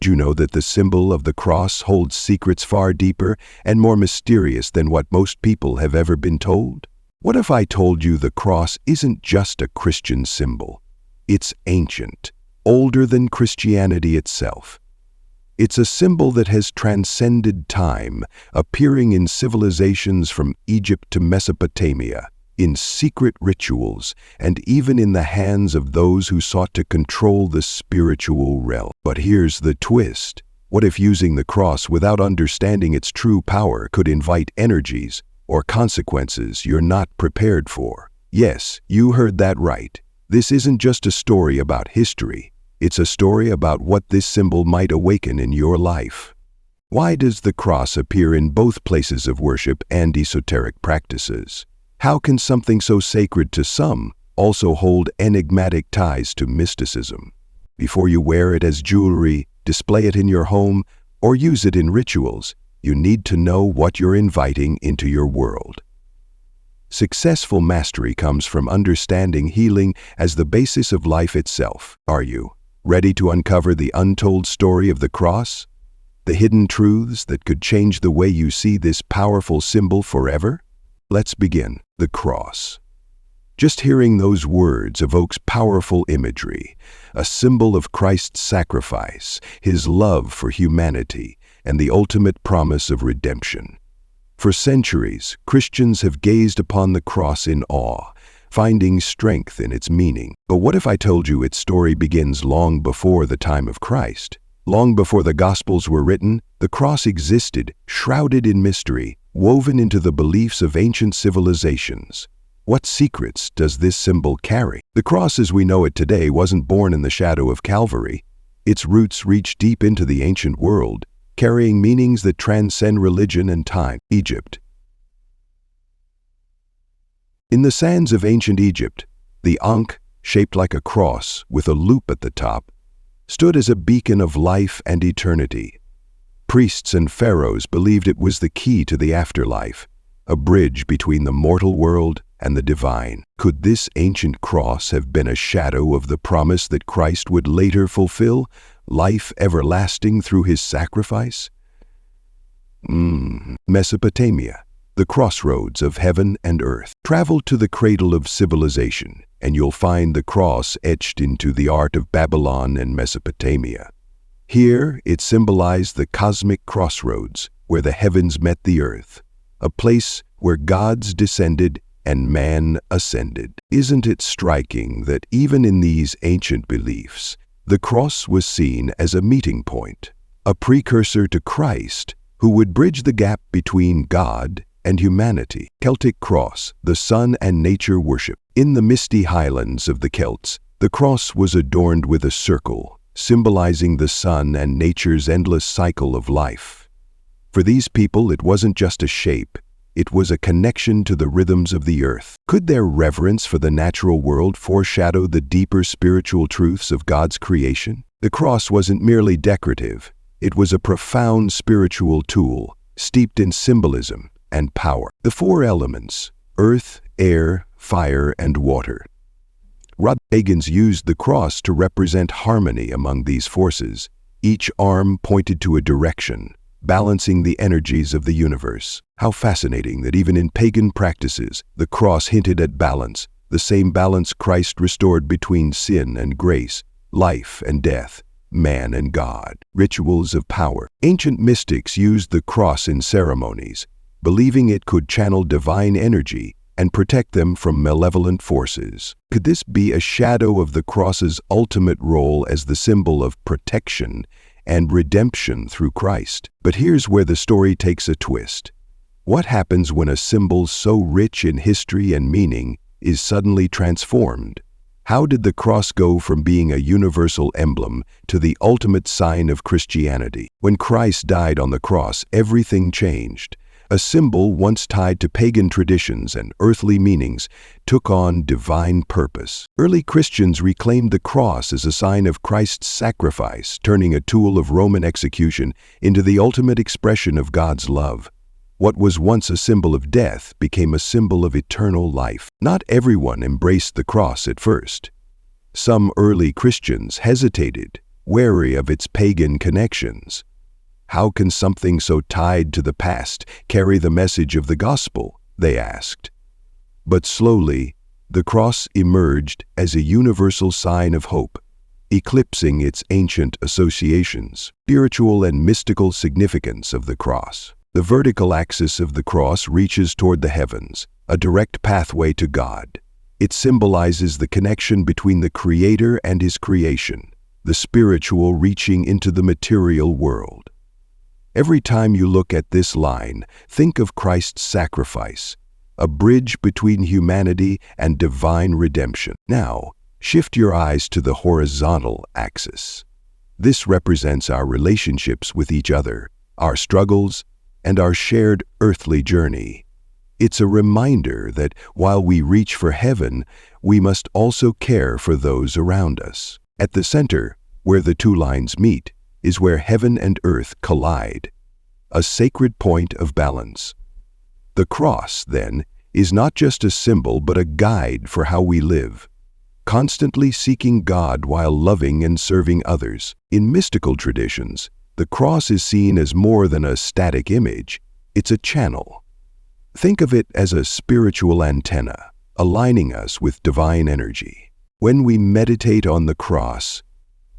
Do you know that the symbol of the cross holds secrets far deeper and more mysterious than what most people have ever been told? What if I told you the cross isn't just a Christian symbol? It's ancient, older than Christianity itself. It's a symbol that has transcended time, appearing in civilizations from Egypt to Mesopotamia, in secret rituals, and even in the hands of those who sought to control the spiritual realm. But here's the twist. What if using the cross without understanding its true power could invite energies or consequences you're not prepared for? Yes, you heard that right. This isn't just a story about history. It's a story about what this symbol might awaken in your life. Why does the cross appear in both places of worship and esoteric practices? How can something so sacred to some also hold enigmatic ties to mysticism? Before you wear it as jewelry, display it in your home, or use it in rituals, you need to know what you're inviting into your world. Successful mastery comes from understanding healing as the basis of life itself. Are you ready to uncover the untold story of the cross? The hidden truths that could change the way you see this powerful symbol forever? Let's begin. The cross. Just hearing those words evokes powerful imagery, a symbol of Christ's sacrifice, his love for humanity, and the ultimate promise of redemption. For centuries, Christians have gazed upon the cross in awe, finding strength in its meaning. But what if I told you its story begins long before the time of Christ? Long before the Gospels were written, the cross existed, shrouded in mystery, woven into the beliefs of ancient civilizations. What secrets does this symbol carry? The cross as we know it today wasn't born in the shadow of Calvary. Its roots reach deep into the ancient world, carrying meanings that transcend religion and time. Egypt. In the sands of ancient Egypt, the Ankh, shaped like a cross with a loop at the top, stood as a beacon of life and eternity. Priests and pharaohs believed it was the key to the afterlife, a bridge between the mortal world and the divine. Could this ancient cross have been a shadow of the promise that Christ would later fulfill, life everlasting through his sacrifice? Mesopotamia, the crossroads of heaven and earth. Travel to the cradle of civilization, and you'll find the cross etched into the art of Babylon and Mesopotamia. Here, it symbolized the cosmic crossroads, where the heavens met the earth, a place where gods descended and man ascended. Isn't it striking that even in these ancient beliefs, the cross was seen as a meeting point, a precursor to Christ, who would bridge the gap between God and humanity? Celtic cross, the sun and nature worship. In the misty highlands of the Celts, the cross was adorned with a circle, symbolizing the sun and nature's endless cycle of life. For these people, it wasn't just a shape, it was a connection to the rhythms of the earth. Could their reverence for the natural world foreshadow the deeper spiritual truths of God's creation? The cross wasn't merely decorative, it was a profound spiritual tool, steeped in symbolism and power. The four elements, earth, air, fire, and water. Pagans used the cross to represent harmony among these forces. Each arm pointed to a direction, balancing the energies of the universe. How fascinating that even in pagan practices, the cross hinted at balance, the same balance Christ restored between sin and grace, life and death, man and God. Rituals of power. Ancient mystics used the cross in ceremonies, believing it could channel divine energy and protect them from malevolent forces. Could this be a shadow of the cross's ultimate role as the symbol of protection and redemption through Christ? But here's where the story takes a twist. What happens when a symbol so rich in history and meaning is suddenly transformed? How did the cross go from being a universal emblem to the ultimate sign of Christianity? When Christ died on the cross, everything changed. A symbol once tied to pagan traditions and earthly meanings took on divine purpose. Early Christians reclaimed the cross as a sign of Christ's sacrifice, turning a tool of Roman execution into the ultimate expression of God's love. What was once a symbol of death became a symbol of eternal life. Not everyone embraced the cross at first. Some early Christians hesitated, wary of its pagan connections. How can something so tied to the past carry the message of the gospel? They asked. But slowly, the cross emerged as a universal sign of hope, eclipsing its ancient associations. Spiritual and mystical significance of the cross. The vertical axis of the cross reaches toward the heavens, a direct pathway to God. It symbolizes the connection between the Creator and His creation, the spiritual reaching into the material world. Every time you look at this line, think of Christ's sacrifice, a bridge between humanity and divine redemption. Now, shift your eyes to the horizontal axis. This represents our relationships with each other, our struggles, and our shared earthly journey. It's a reminder that while we reach for heaven, we must also care for those around us. At the center, where the two lines meet, is where heaven and earth collide, a sacred point of balance. The cross, then, is not just a symbol but a guide for how we live, constantly seeking God while loving and serving others. In mystical traditions, the cross is seen as more than a static image. It's a channel. Think of it as a spiritual antenna, aligning us with divine energy. When we meditate on the cross,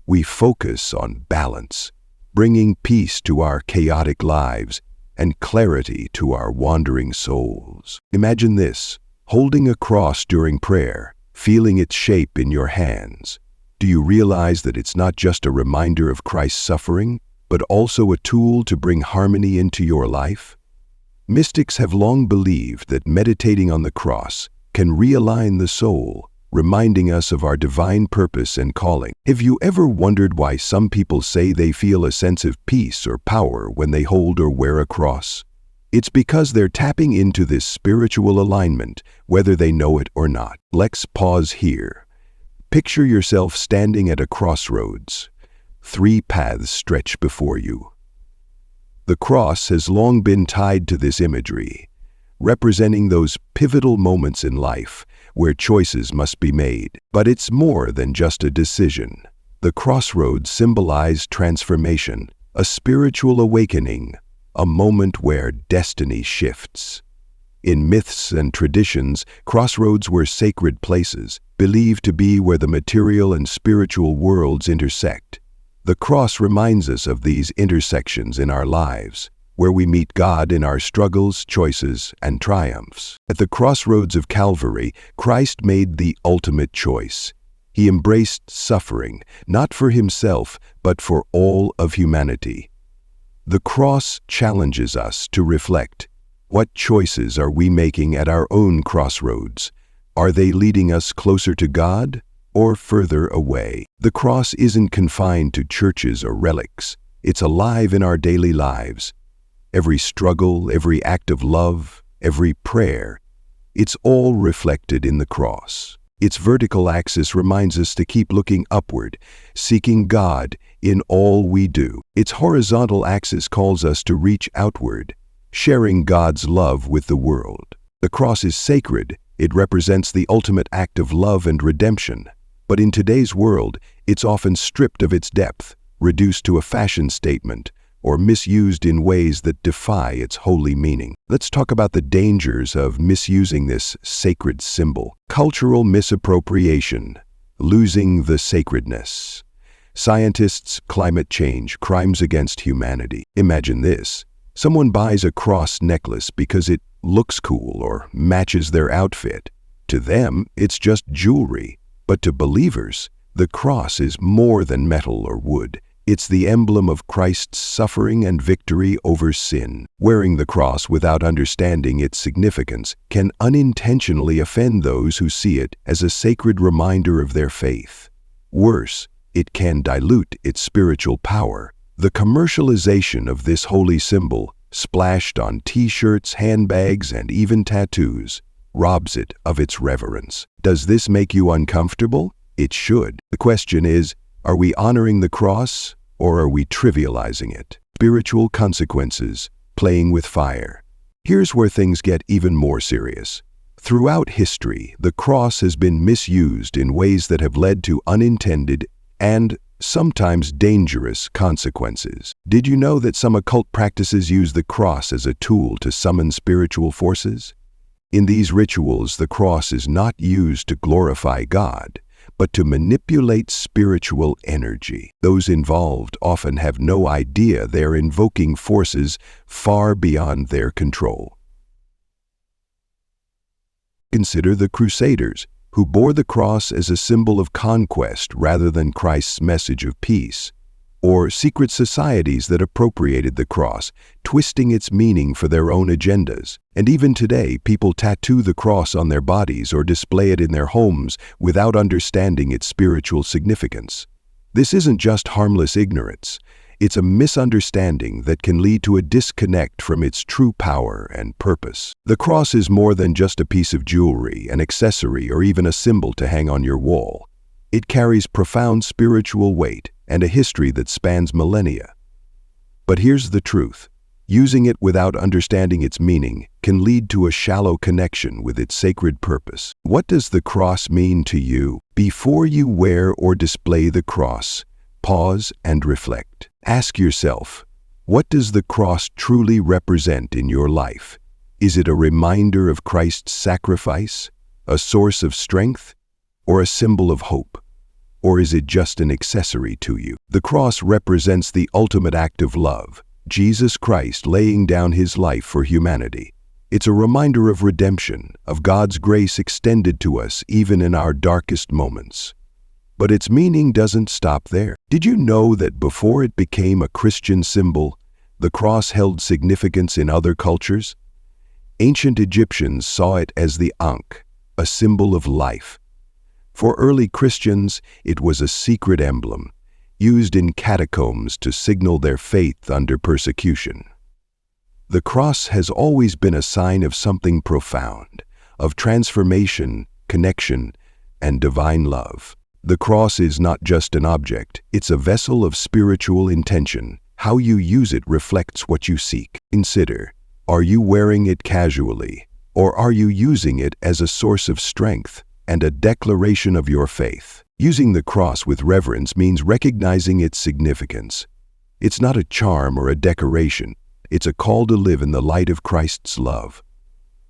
we focus on balance, bringing peace to our chaotic lives and clarity to our wandering souls. Imagine this, holding a cross during prayer, feeling its shape in your hands. Do you realize that it's not just a reminder of Christ's suffering, but also a tool to bring harmony into your life? Mystics have long believed that meditating on the cross can realign the soul, reminding us of our divine purpose and calling. Have you ever wondered why some people say they feel a sense of peace or power when they hold or wear a cross? It's because they're tapping into this spiritual alignment, whether they know it or not. Let's pause here. Picture yourself standing at a crossroads. 3 paths stretch before you. The cross has long been tied to this imagery, representing those pivotal moments in life where choices must be made. But it's more than just a decision. The crossroads symbolize transformation, a spiritual awakening, a moment where destiny shifts. In myths and traditions, crossroads were sacred places, believed to be where the material and spiritual worlds intersect. The cross reminds us of these intersections in our lives, where we meet God in our struggles, choices, and triumphs. At the crossroads of Calvary, Christ made the ultimate choice. He embraced suffering, not for himself, but for all of humanity. The cross challenges us to reflect. What choices are we making at our own crossroads? Are they leading us closer to God or further away? The cross isn't confined to churches or relics. It's alive in our daily lives. Every struggle, every act of love, every prayer, it's all reflected in the cross. Its vertical axis reminds us to keep looking upward, seeking God in all we do. Its horizontal axis calls us to reach outward, sharing God's love with the world. The cross is sacred. It represents the ultimate act of love and redemption. But in today's world, it's often stripped of its depth, reduced to a fashion statement, or misused in ways that defy its holy meaning. Let's talk about the dangers of misusing this sacred symbol. Cultural misappropriation, losing the sacredness. Scientists, climate change, crimes against humanity. Imagine this. Someone buys a cross necklace because it looks cool or matches their outfit. To them, it's just jewelry. But to believers, the cross is more than metal or wood. It's the emblem of Christ's suffering and victory over sin. Wearing the cross without understanding its significance can unintentionally offend those who see it as a sacred reminder of their faith. Worse, it can dilute its spiritual power. The commercialization of this holy symbol, splashed on t-shirts, handbags, and even tattoos, robs it of its reverence. Does this make you uncomfortable? It should. The question is, are we honoring the cross, or are we trivializing it? Spiritual consequences, playing with fire. Here's where things get even more serious. Throughout history, the cross has been misused in ways that have led to unintended and sometimes dangerous consequences. Did you know that some occult practices use the cross as a tool to summon spiritual forces? In these rituals, the cross is not used to glorify God, but to manipulate spiritual energy. Those involved often have no idea they're invoking forces far beyond their control. Consider the Crusaders, who bore the cross as a symbol of conquest rather than Christ's message of peace, or secret societies that appropriated the cross, twisting its meaning for their own agendas. And even today, people tattoo the cross on their bodies or display it in their homes without understanding its spiritual significance. This isn't just harmless ignorance. It's a misunderstanding that can lead to a disconnect from its true power and purpose. The cross is more than just a piece of jewelry, an accessory, or even a symbol to hang on your wall. It carries profound spiritual weight and a history that spans millennia. But here's the truth. Using it without understanding its meaning can lead to a shallow connection with its sacred purpose. What does the cross mean to you? Before you wear or display the cross, pause and reflect. Ask yourself, what does the cross truly represent in your life? Is it a reminder of Christ's sacrifice, a source of strength, or a symbol of hope? Or is it just an accessory to you? The cross represents the ultimate act of love, Jesus Christ laying down his life for humanity. It's a reminder of redemption, of God's grace extended to us even in our darkest moments. But its meaning doesn't stop there. Did you know that before it became a Christian symbol, the cross held significance in other cultures? Ancient Egyptians saw it as the ankh, a symbol of life. For early Christians, it was a secret emblem, used in catacombs to signal their faith under persecution. The cross has always been a sign of something profound, of transformation, connection, and divine love. The cross is not just an object, it's a vessel of spiritual intention. How you use it reflects what you seek. Consider, are you wearing it casually, or are you using it as a source of strength and a declaration of your faith? Using the cross with reverence means recognizing its significance. It's not a charm or a decoration, it's a call to live in the light of Christ's love.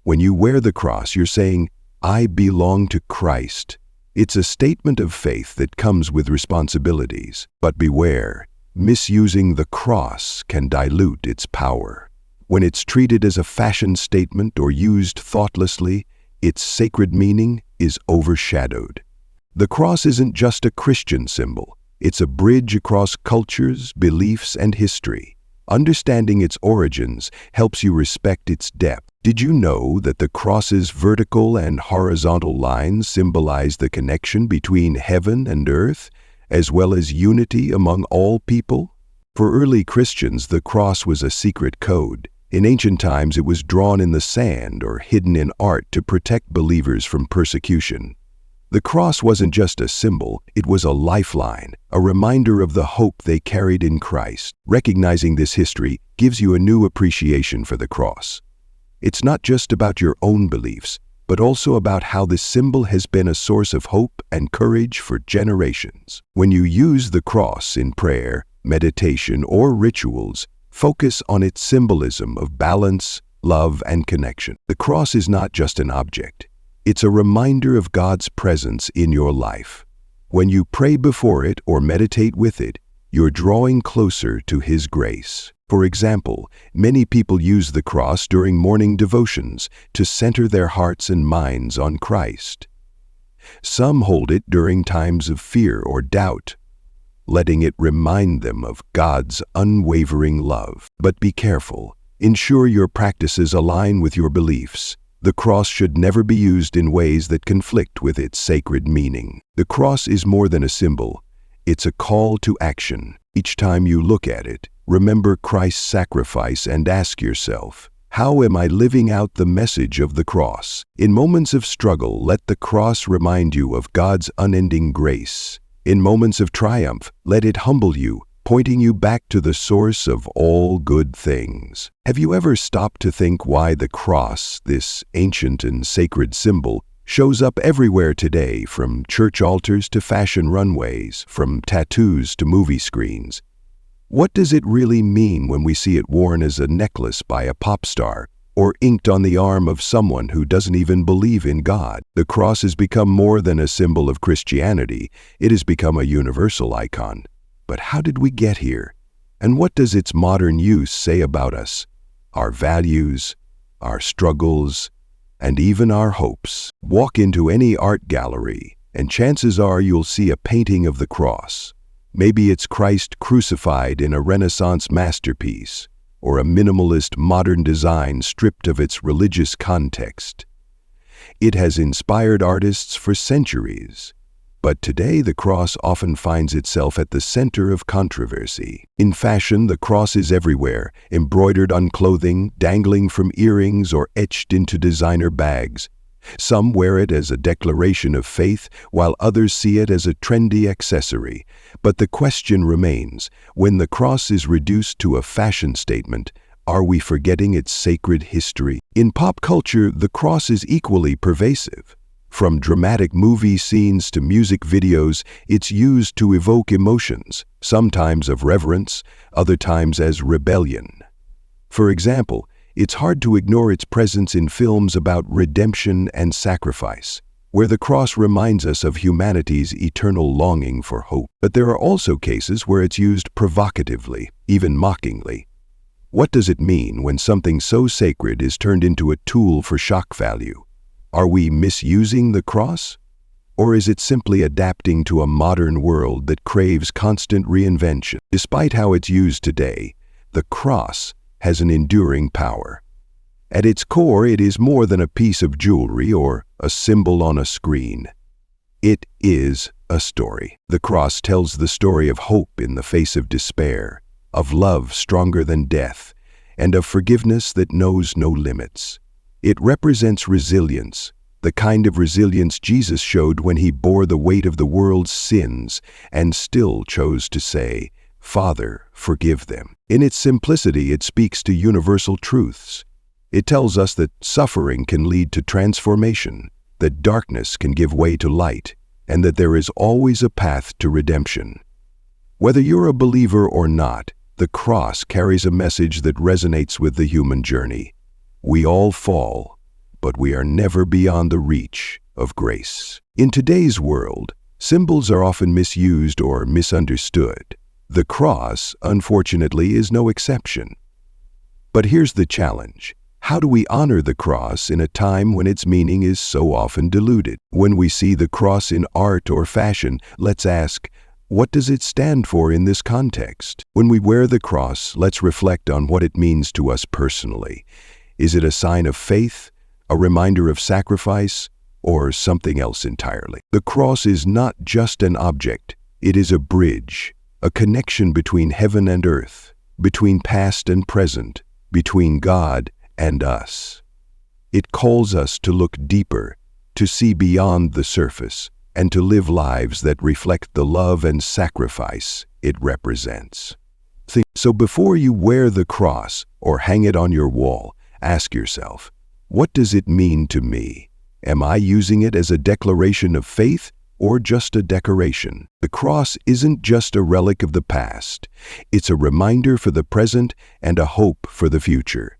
When you wear the cross, you're saying, I belong to Christ. It's a statement of faith that comes with responsibilities. But beware, misusing the cross can dilute its power. When it's treated as a fashion statement or used thoughtlessly, its sacred meaning is overshadowed. The cross isn't just a Christian symbol. It's a bridge across cultures, beliefs, and history. Understanding its origins helps you respect its depth. Did you know that the cross's vertical and horizontal lines symbolize the connection between heaven and earth, as well as unity among all people? For early Christians, the cross was a secret code. In ancient times, it was drawn in the sand or hidden in art to protect believers from persecution. The cross wasn't just a symbol, it was a lifeline, a reminder of the hope they carried in Christ. Recognizing this history gives you a new appreciation for the cross. It's not just about your own beliefs, but also about how this symbol has been a source of hope and courage for generations. When you use the cross in prayer, meditation, or rituals, focus on its symbolism of balance, love, and connection. The cross is not just an object. It's a reminder of God's presence in your life. When you pray before it or meditate with it, you're drawing closer to His grace. For example, many people use the cross during morning devotions to center their hearts and minds on Christ. Some hold it during times of fear or doubt, letting it remind them of God's unwavering love. But be careful. Ensure your practices align with your beliefs. The cross should never be used in ways that conflict with its sacred meaning. The cross is more than a symbol. It's a call to action. Each time you look at it, remember Christ's sacrifice and ask yourself, how am I living out the message of the cross? In moments of struggle, let the cross remind you of God's unending grace. In moments of triumph, let it humble you, pointing you back to the source of all good things. Have you ever stopped to think why the cross, this ancient and sacred symbol, shows up everywhere today, from church altars to fashion runways, from tattoos to movie screens. What does it really mean when we see it worn as a necklace by a pop star or inked on the arm of someone who doesn't even believe in God? The cross has become more than a symbol of Christianity. It has become a universal icon. But how did we get here? And what does its modern use say about us, our values, our struggles, and even our hopes? Walk into any art gallery, and chances are you'll see a painting of the cross. Maybe it's Christ crucified in a Renaissance masterpiece, or a minimalist modern design stripped of its religious context. It has inspired artists for centuries. But today the cross often finds itself at the center of controversy. In fashion, the cross is everywhere, embroidered on clothing, dangling from earrings, or etched into designer bags. Some wear it as a declaration of faith, while others see it as a trendy accessory. But the question remains, when the cross is reduced to a fashion statement, are we forgetting its sacred history? In pop culture, the cross is equally pervasive. From dramatic movie scenes to music videos, it's used to evoke emotions, sometimes of reverence, other times as rebellion. For example, it's hard to ignore its presence in films about redemption and sacrifice, where the cross reminds us of humanity's eternal longing for hope. But there are also cases where it's used provocatively, even mockingly. What does it mean when something so sacred is turned into a tool for shock value? Are we misusing the cross? Or is it simply adapting to a modern world that craves constant reinvention? Despite how it's used today, the cross has an enduring power. At its core, it is more than a piece of jewelry or a symbol on a screen. It is a story. The cross tells the story of hope in the face of despair, of love stronger than death, and of forgiveness that knows no limits. It represents resilience, the kind of resilience Jesus showed when he bore the weight of the world's sins and still chose to say, "Father, forgive them." In its simplicity, it speaks to universal truths. It tells us that suffering can lead to transformation, that darkness can give way to light, and that there is always a path to redemption. Whether you're a believer or not, the cross carries a message that resonates with the human journey. We all fall, but we are never beyond the reach of grace. In today's world, symbols are often misused or misunderstood. The cross, unfortunately, is no exception. But here's the challenge. How do we honor the cross in a time when its meaning is so often diluted? When we see the cross in art or fashion, let's ask, what does it stand for in this context? When we wear the cross, let's reflect on what it means to us personally. Is it a sign of faith, a reminder of sacrifice, or something else entirely? The cross is not just an object. It is a bridge, a connection between heaven and earth, between past and present, between God and us. It calls us to look deeper, to see beyond the surface, and to live lives that reflect the love and sacrifice it represents. So before you wear the cross or hang it on your wall, ask yourself, what does it mean to me? Am I using it as a declaration of faith or just a decoration? The cross isn't just a relic of the past. It's a reminder for the present and a hope for the future.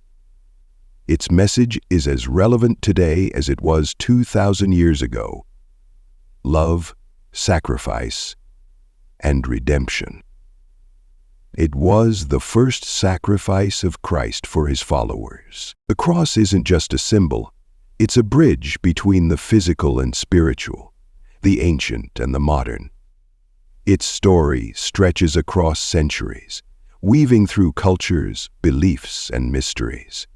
Its message is as relevant today as it was 2,000 years ago. Love, sacrifice, and redemption. It was the first sacrifice of Christ for his followers. The cross isn't just a symbol. It's a bridge between the physical and spiritual, the ancient and the modern. Its story stretches across centuries, weaving through cultures, beliefs, and mysteries.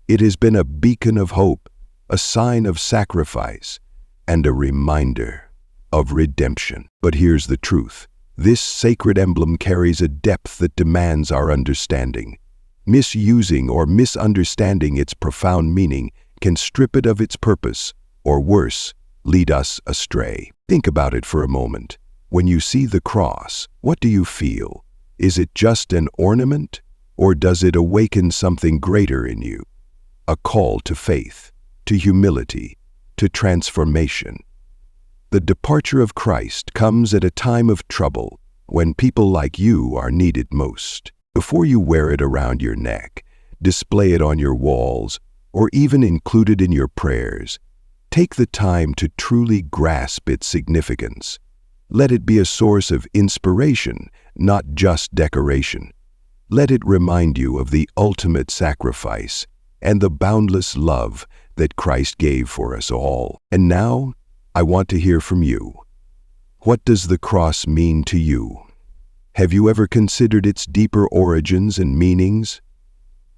It has been a beacon of hope, a sign of sacrifice, and a reminder of redemption. But here's the truth. This sacred emblem carries a depth that demands our understanding. Misusing or misunderstanding its profound meaning can strip it of its purpose, or worse, lead us astray. Think about it for a moment. When you see the cross, what do you feel? Is it just an ornament, or does it awaken something greater in you? A call to faith, to humility, to transformation. The departure of Christ comes at a time of trouble when people like you are needed most. Before you wear it around your neck, display it on your walls, or even include it in your prayers, take the time to truly grasp its significance. Let it be a source of inspiration, not just decoration. Let it remind you of the ultimate sacrifice and the boundless love that Christ gave for us all. And now, I want to hear from you. What does the cross mean to you? Have you ever considered its deeper origins and meanings?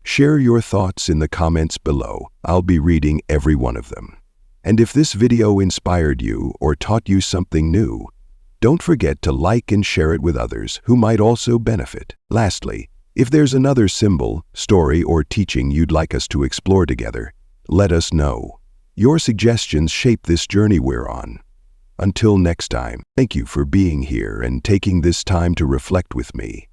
Share your thoughts in the comments below. I'll be reading every one of them. And if this video inspired you or taught you something new, don't forget to like and share it with others who might also benefit. Lastly, if there's another symbol, story, or teaching you'd like us to explore together, let us know. Your suggestions shape this journey we're on. Until next time, thank you for being here and taking this time to reflect with me.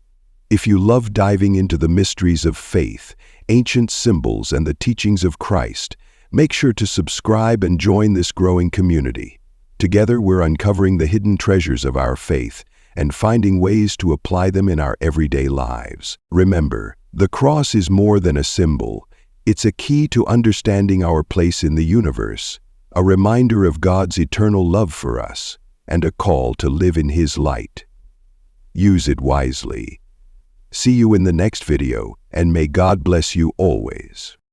If you love diving into the mysteries of faith, ancient symbols, and the teachings of Christ, make sure to subscribe and join this growing community. Together, we're uncovering the hidden treasures of our faith and finding ways to apply them in our everyday lives. Remember, the cross is more than a symbol. It's a key to understanding our place in the universe, a reminder of God's eternal love for us, and a call to live in His light. Use it wisely. See you in the next video, and may God bless you always.